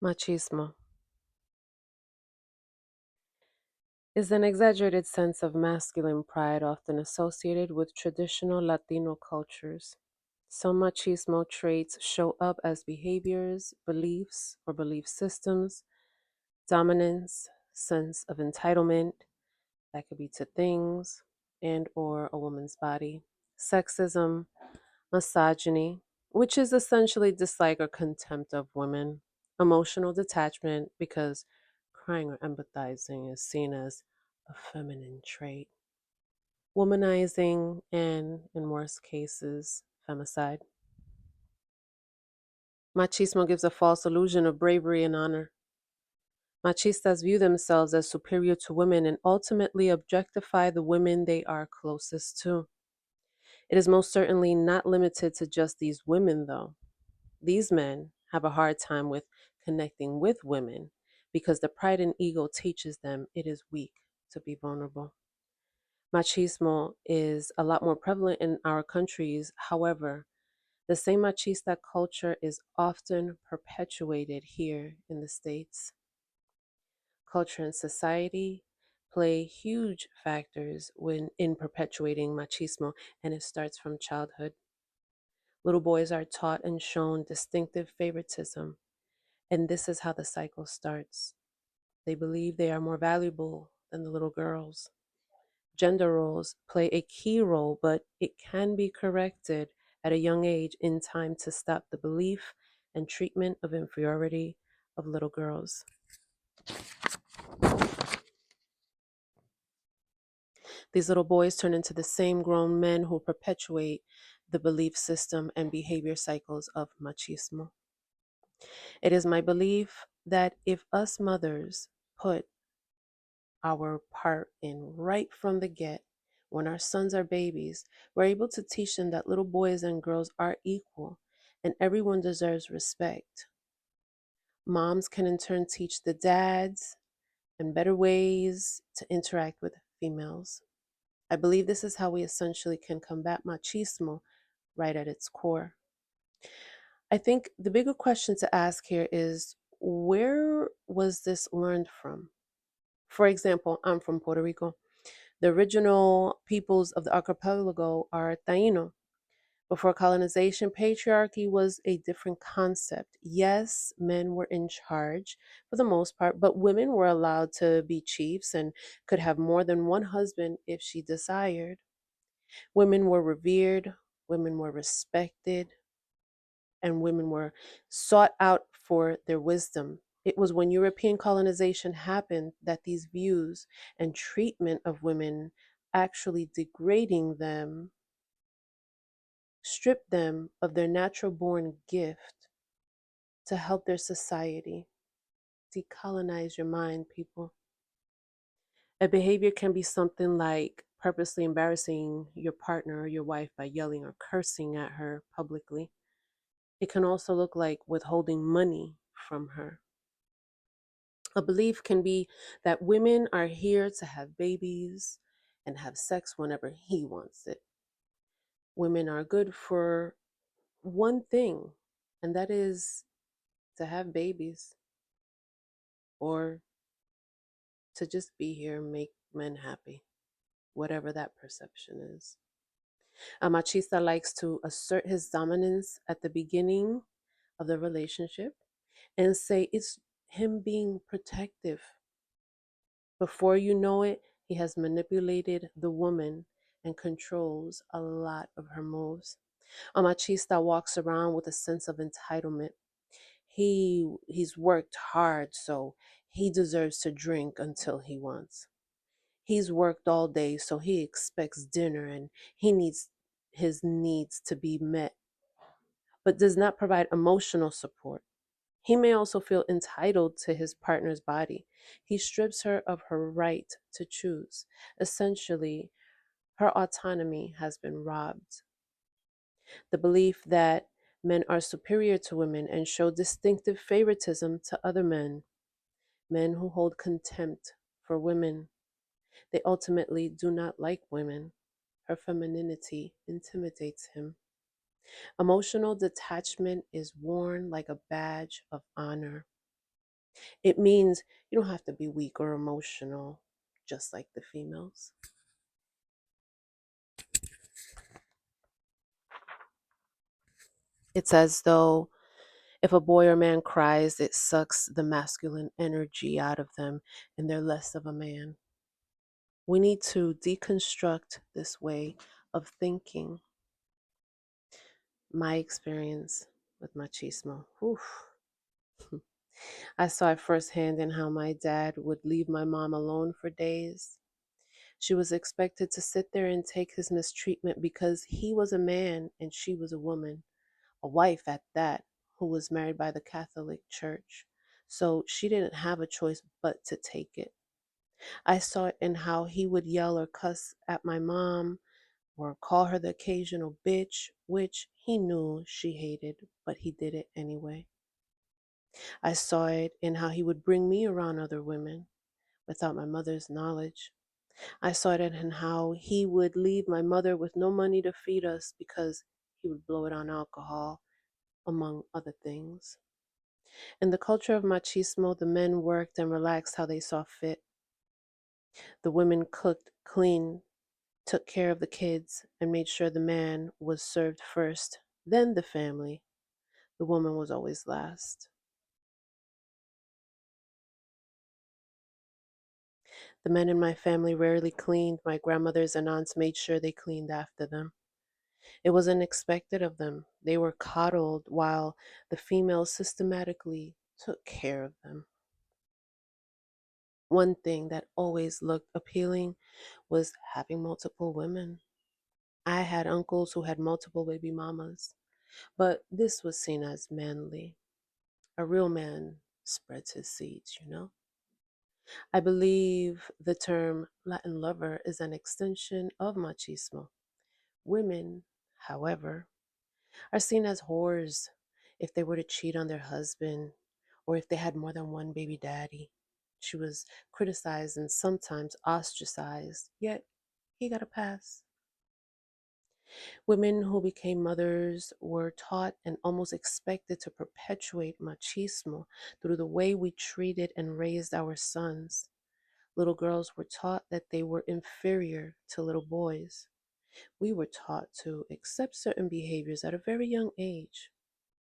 Machismo is an exaggerated sense of masculine pride often associated with traditional Latino cultures. Some machismo traits show up as behaviors, beliefs, or belief systems, dominance, sense of entitlement, that could be to things and or a woman's body, sexism, misogyny, which is essentially dislike or contempt of women, emotional detachment because crying or empathizing is seen as a feminine trait, womanizing, and in worst cases, femicide. Machismo gives a false illusion of bravery and honor. Machistas view themselves as superior to women and ultimately objectify the women they are closest to. It is most certainly not limited to just these women, though. These men have a hard time with connecting with women because the pride and ego teaches them it is weak to be vulnerable. Machismo is a lot more prevalent in our countries. However, the same machista culture is often perpetuated here in the States. Culture and society play huge factors when in perpetuating machismo, and it starts from childhood. Little boys are taught and shown distinctive favoritism, and this is how the cycle starts. They believe they are more valuable than the little girls. Gender roles play a key role, but it can be corrected at a young age in time to stop the belief and treatment of inferiority of little girls. These little boys turn into the same grown men who perpetuate the belief system and behavior cycles of machismo. It is my belief that if us mothers put our part in right from the get, when our sons are babies, we're able to teach them that little boys and girls are equal and everyone deserves respect. Moms can in turn teach the dads and better ways to interact with females. I believe this is how we essentially can combat machismo right at its core. I think the bigger question to ask here is, where was this learned from? For example, I'm from Puerto Rico. The original peoples of the archipelago are Taino. Before colonization, patriarchy was a different concept. Yes, men were in charge for the most part, but women were allowed to be chiefs and could have more than one husband if she desired. Women were revered, women were respected, and women were sought out for their wisdom. It was when European colonization happened that these views and treatment of women actually degrading them stripped them of their natural born gift to help their society. Decolonize your mind, people. A behavior can be something like purposely embarrassing your partner or your wife by yelling or cursing at her publicly. It can also look like withholding money from her. A belief can be that women are here to have babies and have sex whenever he wants it. Women are good for one thing, and that is to have babies or to just be here and make men happy, whatever that perception is. A machista likes to assert his dominance at the beginning of the relationship and say it's him being protective. Before you know it, he has manipulated the woman and controls a lot of her moves. A machista walks around with a sense of entitlement. He's worked hard, so he deserves to drink until he wants. He's worked all day, so he expects dinner and he needs his needs to be met, but does not provide emotional support. He may also feel entitled to his partner's body. He strips her of her right to choose. Essentially, her autonomy has been robbed. The belief that men are superior to women and show distinctive favoritism to other men, men who hold contempt for women. They ultimately do not like women. Her femininity intimidates him. Emotional detachment is worn like a badge of honor. It means you don't have to be weak or emotional, just like the females. It's as though if a boy or man cries, it sucks the masculine energy out of them and they're less of a man. We need to deconstruct this way of thinking. My experience with machismo. Oof. I saw it firsthand in how my dad would leave my mom alone for days. She was expected to sit there and take his mistreatment because he was a man and she was a woman, a wife at that, who was married by the Catholic Church. So she didn't have a choice but to take it. I saw it in how he would yell or cuss at my mom or call her the occasional bitch, which he knew she hated, but he did it anyway. I saw it in how he would bring me around other women without my mother's knowledge. I saw it in how he would leave my mother with no money to feed us because he would blow it on alcohol, among other things. In the culture of machismo, the men worked and relaxed how they saw fit. The women cooked, cleaned, took care of the kids, and made sure the man was served first, then the family. The woman was always last. The men in my family rarely cleaned. My grandmothers and aunts made sure they cleaned after them. It wasn't expected of them. They were coddled while the females systematically took care of them. One thing that always looked appealing was having multiple women. I had uncles who had multiple baby mamas, but this was seen as manly. A real man spreads his seeds. I believe the term Latin lover is an extension of machismo. Women, however, are seen as whores if they were to cheat on their husband or if they had more than one baby daddy. She was criticized and sometimes ostracized, yet he got a pass. Women who became mothers were taught and almost expected to perpetuate machismo through the way we treated and raised our sons. Little girls were taught that they were inferior to little boys. We were taught to accept certain behaviors at a very young age.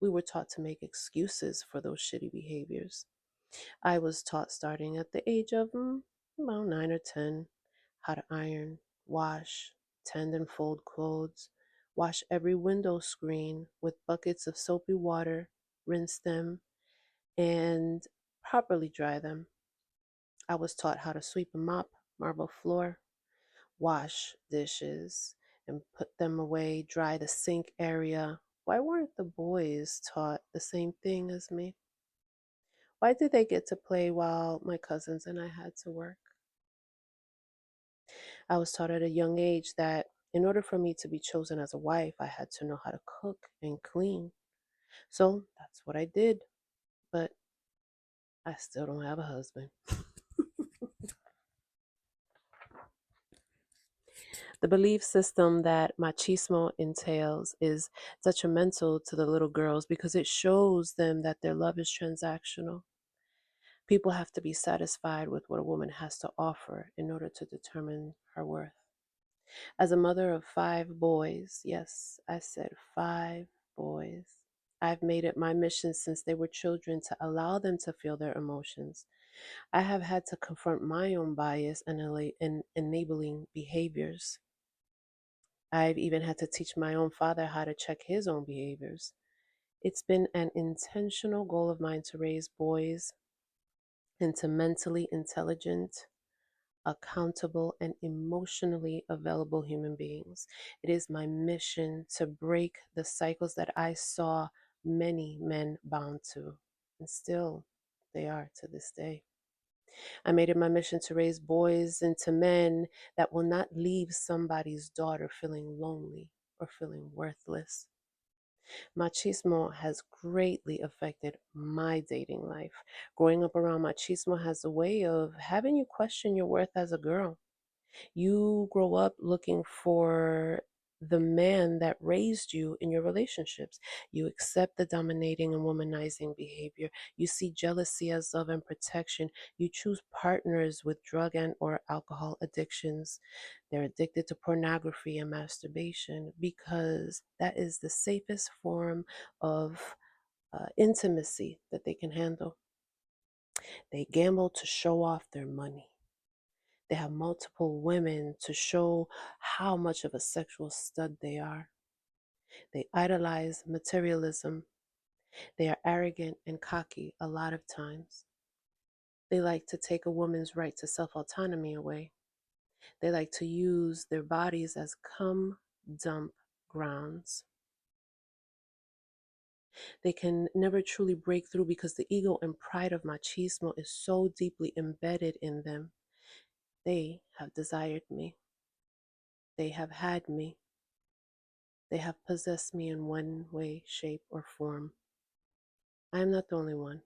We were taught to make excuses for those shitty behaviors. I was taught starting at the age of about 9 or 10 how to iron, wash, tend and fold clothes, wash every window screen with buckets of soapy water, rinse them, and properly dry them. I was taught how to sweep and mop marble floor, wash dishes, and put them away, dry the sink area. Why weren't the boys taught the same thing as me? Why did they get to play while my cousins and I had to work? I was taught at a young age that in order for me to be chosen as a wife, I had to know how to cook and clean. So that's what I did, but I still don't have a husband. The belief system that machismo entails is detrimental to the little girls because it shows them that their love is transactional. People have to be satisfied with what a woman has to offer in order to determine her worth. As a mother of 5 boys, yes, I said 5 boys, I've made it my mission since they were children to allow them to feel their emotions. I have had to confront my own bias and enabling behaviors. I've even had to teach my own father how to check his own behaviors. It's been an intentional goal of mine to raise boys into mentally intelligent, accountable, and emotionally available human beings. It is my mission to break the cycles that I saw many men bound to, and still they are to this day. I made it my mission to raise boys into men that will not leave somebody's daughter feeling lonely or feeling worthless. Machismo has greatly affected my dating life. Growing up around machismo has a way of having you question your worth as a girl. You grow up looking for the man that raised you in your relationships. You accept the dominating and womanizing behavior. You see jealousy as love and protection. You choose partners with drug and or alcohol addictions. They're addicted to pornography and masturbation because that is the safest form of intimacy that they can handle. They gamble to show off their money. They have multiple women to show how much of a sexual stud they are. They idolize materialism. They are arrogant and cocky a lot of times. They like to take a woman's right to self autonomy away. They like to use their bodies as cum dump grounds. They can never truly break through because the ego and pride of machismo is so deeply embedded in them. They have desired me. They have had me. They have possessed me in one way, shape, or form. I am not the only one.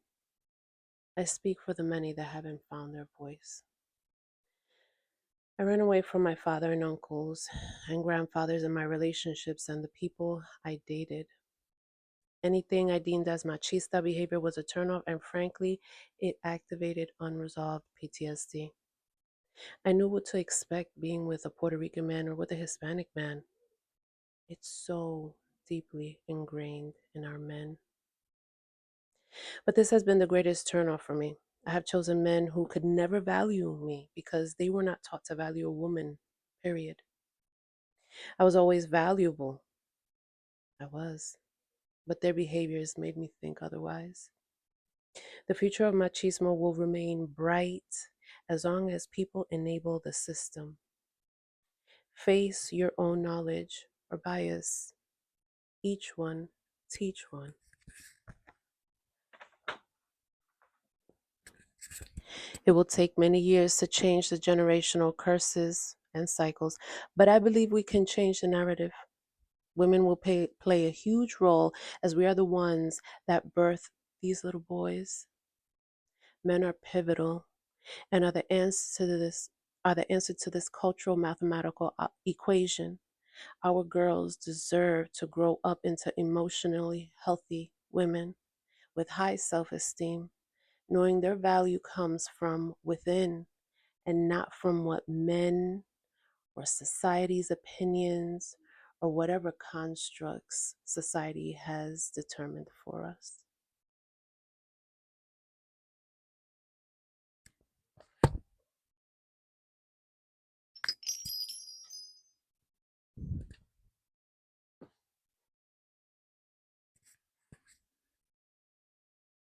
I speak for the many that haven't found their voice. I ran away from my father and uncles and grandfathers in my relationships and the people I dated. Anything I deemed as machista behavior was a turnoff, and frankly, it activated unresolved PTSD. I knew what to expect being with a Puerto Rican man or with a Hispanic man. It's so deeply ingrained in our men. But this has been the greatest turnoff for me. I have chosen men who could never value me because they were not taught to value a woman, period. I was always valuable. I was. But their behaviors made me think otherwise. The future of machismo will remain bright as long as people enable the system. Face your own knowledge or bias. Each one, teach one. It will take many years to change the generational curses and cycles, but I believe we can change the narrative. Women will play a huge role as we are the ones that birth these little boys. Men are pivotal and are the answer to this cultural mathematical equation. Our girls deserve to grow up into emotionally healthy women with high self-esteem, knowing their value comes from within and not from what men or society's opinions or whatever constructs society has determined for us.